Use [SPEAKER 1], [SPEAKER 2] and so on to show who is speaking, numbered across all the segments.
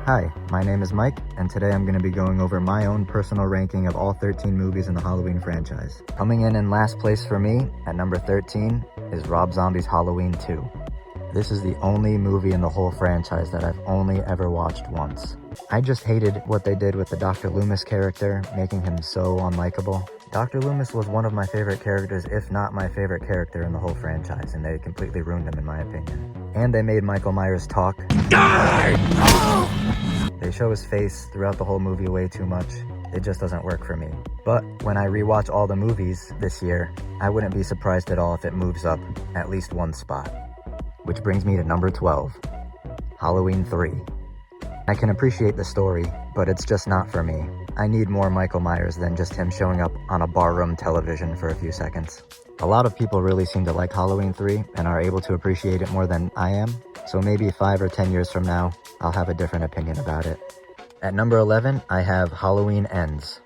[SPEAKER 1] Hi, my name is Mike, and today I'm going to be going over my own personal ranking of all 13 movies in the Halloween franchise. Coming in last place for me, at number 13, is Rob Zombie's Halloween 2. This is the only movie in the whole franchise that I've only ever watched once. I just hated what they did with the Dr. Loomis character, making him so unlikable. Dr. Loomis was one of my favorite characters, if not my favorite character in the whole franchise, and they completely ruined him in my opinion. And they made Michael Myers talk. They show his face throughout the whole movie way too much. It just doesn't work for me. But when I rewatch all the movies this year, I wouldn't be surprised at all if it moves up at least one spot. Which brings me to number 12, Halloween 3. I can appreciate the story, but it's just not for me. I need more Michael Myers than just him showing up on a barroom television for a few seconds. A lot of people really seem to like Halloween 3 and are able to appreciate it more than I am, so maybe 5 or 10 years from now, I'll have a different opinion about it. At number 11, I have Halloween Ends.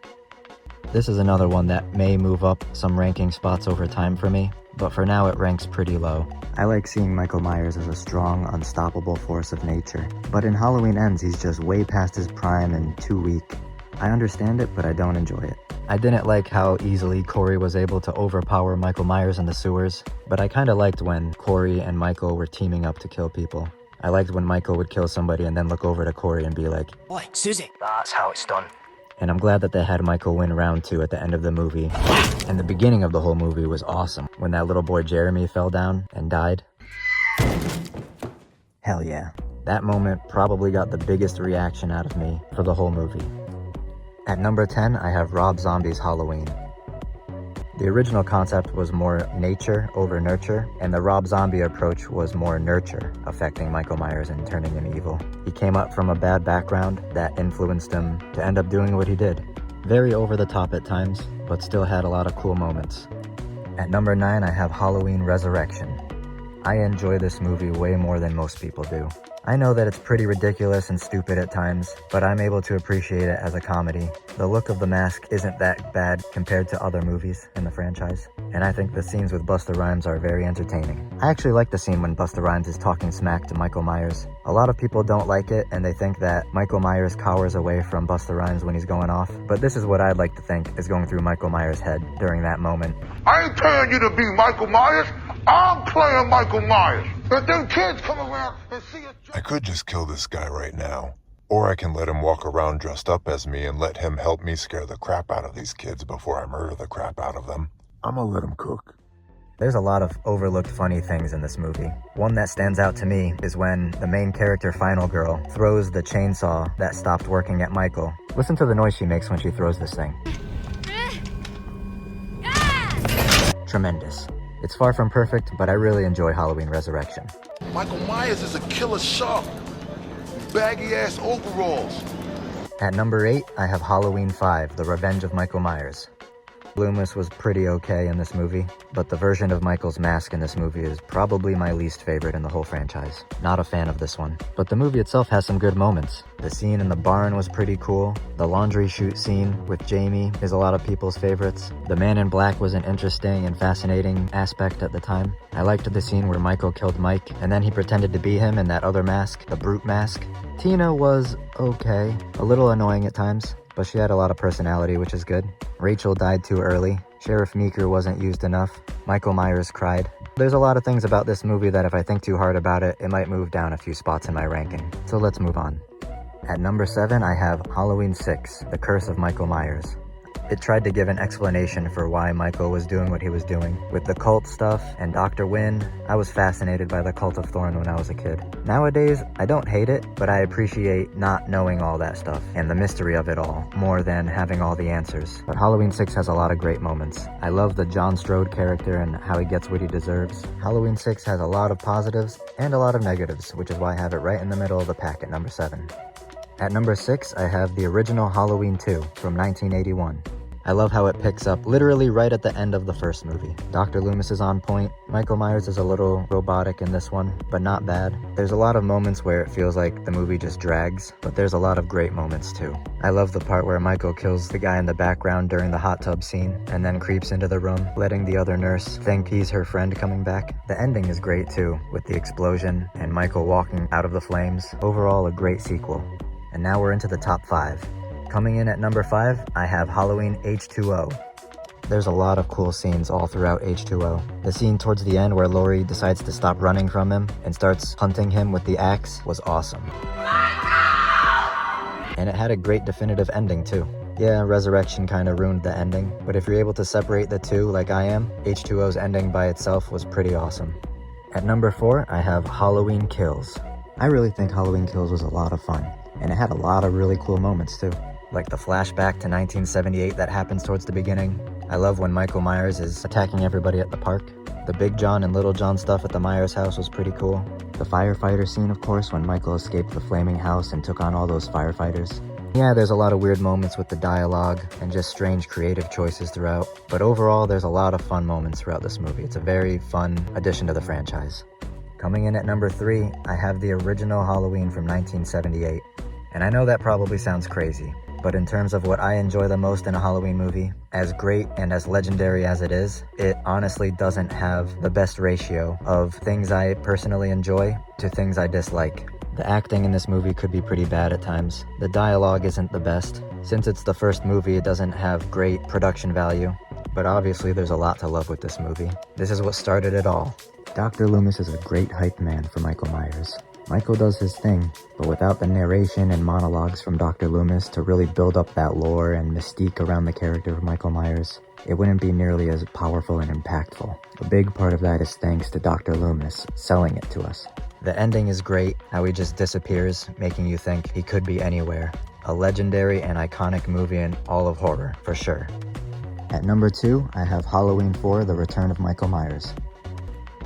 [SPEAKER 1] This is another one that may move up some ranking spots over time for me, but for now it ranks pretty low. I like seeing Michael Myers as a strong, unstoppable force of nature, but in Halloween Ends, he's just way past his prime and too weak. I understand it, but I don't enjoy it. I didn't like how easily Corey was able to overpower Michael Myers in the sewers, but I kinda liked when Corey and Michael were teaming up to kill people. I liked when Michael would kill somebody and then look over to Corey and be like,
[SPEAKER 2] "Boy, Susie,
[SPEAKER 1] that's how it's done." And I'm glad that they had Michael win round 2 at the end of the movie. And the beginning of the whole movie was awesome, when that little boy Jeremy fell down and died. Hell yeah. That moment probably got the biggest reaction out of me for the whole movie. At number 10, I have Rob Zombie's Halloween. The original concept was more nature over nurture, and the Rob Zombie approach was more nurture, affecting Michael Myers and turning him evil. He came up from a bad background that influenced him to end up doing what he did. Very over the top at times, but still had a lot of cool moments. At number 9, I have Halloween Resurrection. I enjoy this movie way more than most people do. I know that it's pretty ridiculous and stupid at times, but I'm able to appreciate it as a comedy. The look of the mask isn't that bad compared to other movies in the franchise, and I think the scenes with Busta Rhymes are very entertaining. I actually like the scene when Busta Rhymes is talking smack to Michael Myers. A lot of people don't like it, and they think that Michael Myers cowers away from Busta Rhymes when he's going off, but this is what I'd like to think is going through Michael Myers' head during that moment.
[SPEAKER 3] I ain't paying you to be Michael Myers. I'm playing Michael Myers. If them kids come around and see us...
[SPEAKER 4] I could just kill this guy right now. Or I can let him walk around dressed up as me and let him help me scare the crap out of these kids before I murder the crap out of them. I'm gonna let him cook.
[SPEAKER 1] There's a lot of overlooked funny things in this movie. One that stands out to me is when the main character, Final Girl, throws the chainsaw that stopped working at Michael. Listen to the noise she makes when she throws this thing. Tremendous. It's far from perfect, but I really enjoy Halloween Resurrection.
[SPEAKER 3] Michael Myers is a killer shark. Baggy-ass overalls.
[SPEAKER 1] At number 8, I have Halloween 5, The Revenge of Michael Myers. Loomis was pretty okay in this movie, but the version of Michael's mask in this movie is probably my least favorite in the whole franchise. Not a fan of this one. But the movie itself has some good moments. The scene in the barn was pretty cool. The laundry chute scene with Jamie is a lot of people's favorites. The Man in Black was an interesting and fascinating aspect at the time. I liked the scene where Michael killed Mike, and then he pretended to be him in that other mask, the Brute mask. Tina was okay, a little annoying at times, but she had a lot of personality, which is good. Rachel died too early. Sheriff Meeker wasn't used enough. Michael Myers cried. There's a lot of things about this movie that if I think too hard about it, it might move down a few spots in my ranking. So let's move on. At number 7, I have Halloween 6, The Curse of Michael Myers. It tried to give an explanation for why Michael was doing what he was doing. With the cult stuff and Dr. Wynn, I was fascinated by the Cult of Thorn when I was a kid. Nowadays, I don't hate it, but I appreciate not knowing all that stuff and the mystery of it all more than having all the answers. But Halloween 6 has a lot of great moments. I love the John Strode character and how he gets what he deserves. Halloween 6 has a lot of positives and a lot of negatives, which is why I have it right in the middle of the pack at number 7. At number 6, I have the original Halloween 2 from 1981. I love how it picks up literally right at the end of the first movie. Dr. Loomis is on point. Michael Myers is a little robotic in this one, but not bad. There's a lot of moments where it feels like the movie just drags, but there's a lot of great moments too. I love the part where Michael kills the guy in the background during the hot tub scene, and then creeps into the room, letting the other nurse think he's her friend coming back. The ending is great too, with the explosion and Michael walking out of the flames. Overall, a great sequel. And now we're into the top 5. Coming in at number 5, I have Halloween H2O. There's a lot of cool scenes all throughout H2O. The scene towards the end where Laurie decides to stop running from him and starts hunting him with the axe was awesome. And it had a great definitive ending too. Yeah, Resurrection kind of ruined the ending, but if you're able to separate the two like I am, H2O's ending by itself was pretty awesome. At number 4, I have Halloween Kills. I really think Halloween Kills was a lot of fun, and it had a lot of really cool moments too. Like the flashback to 1978 that happens towards the beginning. I love when Michael Myers is attacking everybody at the park. The Big John and Little John stuff at the Myers house was pretty cool. The firefighter scene, of course, when Michael escaped the flaming house and took on all those firefighters. Yeah, there's a lot of weird moments with the dialogue and just strange creative choices throughout, but overall there's a lot of fun moments throughout this movie. It's a very fun addition to the franchise. Coming in at number 3, I have the original Halloween from 1978. And I know that probably sounds crazy, but in terms of what I enjoy the most in a Halloween movie, as great and as legendary as it is, it honestly doesn't have the best ratio of things I personally enjoy to things I dislike. The acting in this movie could be pretty bad at times. The dialogue isn't the best. Since it's the first movie, it doesn't have great production value. But obviously there's a lot to love with this movie. This is what started it all. Dr. Loomis is a great hype man for Michael Myers. Michael does his thing, but without the narration and monologues from Dr. Loomis to really build up that lore and mystique around the character of Michael Myers, it wouldn't be nearly as powerful and impactful. A big part of that is thanks to Dr. Loomis selling it to us. The ending is great, how he just disappears, making you think he could be anywhere. A legendary and iconic movie in all of horror, for sure. At number 2, I have Halloween 4, The Return of Michael Myers.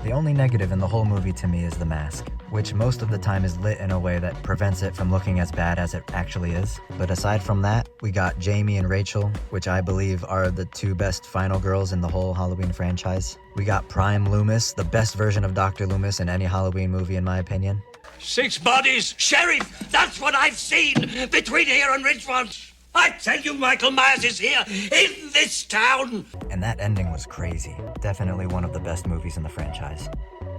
[SPEAKER 1] The only negative in the whole movie to me is the mask, which most of the time is lit in a way that prevents it from looking as bad as it actually is. But aside from that, we got Jamie and Rachel, which I believe are the 2 best final girls in the whole Halloween franchise. We got Prime Loomis, the best version of Dr. Loomis in any Halloween movie in my opinion.
[SPEAKER 2] 6 bodies! Sheriff, that's what I've seen between here and Richmond! I tell you, Michael Myers is here, in this town!
[SPEAKER 1] And that ending was crazy. Definitely one of the best movies in the franchise.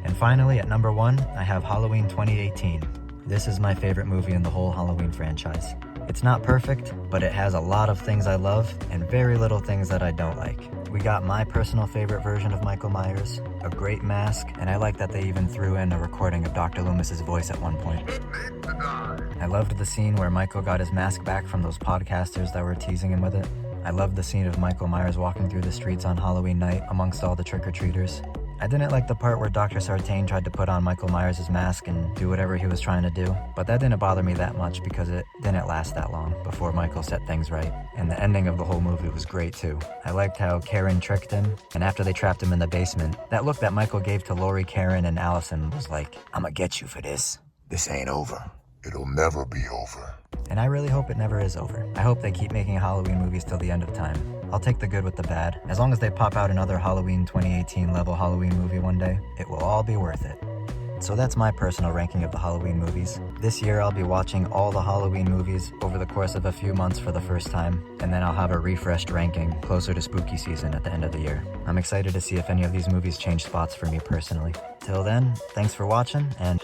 [SPEAKER 1] And finally, at number 1, I have Halloween 2018. This is my favorite movie in the whole Halloween franchise. It's not perfect, but it has a lot of things I love and very little things that I don't like. We got my personal favorite version of Michael Myers, a great mask, and I like that they even threw in a recording of Dr. Loomis's voice at one point. I loved the scene where Michael got his mask back from those podcasters that were teasing him with it. I loved the scene of Michael Myers walking through the streets on Halloween night amongst all the trick-or-treaters. I didn't like the part where Dr. Sartain tried to put on Michael Myers' mask and do whatever he was trying to do, but that didn't bother me that much because it didn't last that long before Michael set things right. And the ending of the whole movie was great too. I liked how Karen tricked him, and after they trapped him in the basement, that look that Michael gave to Laurie, Karen, and Allison was like, "I'ma get you for this. This ain't over."
[SPEAKER 4] It'll never be over.
[SPEAKER 1] And I really hope it never is over. I hope they keep making Halloween movies till the end of time. I'll take the good with the bad. As long as they pop out another Halloween 2018 level Halloween movie one day, it will all be worth it. So that's my personal ranking of the Halloween movies. This year I'll be watching all the Halloween movies over the course of a few months for the first time, and then I'll have a refreshed ranking closer to spooky season at the end of the year. I'm excited to see if any of these movies change spots for me personally. Till then, thanks for watching, and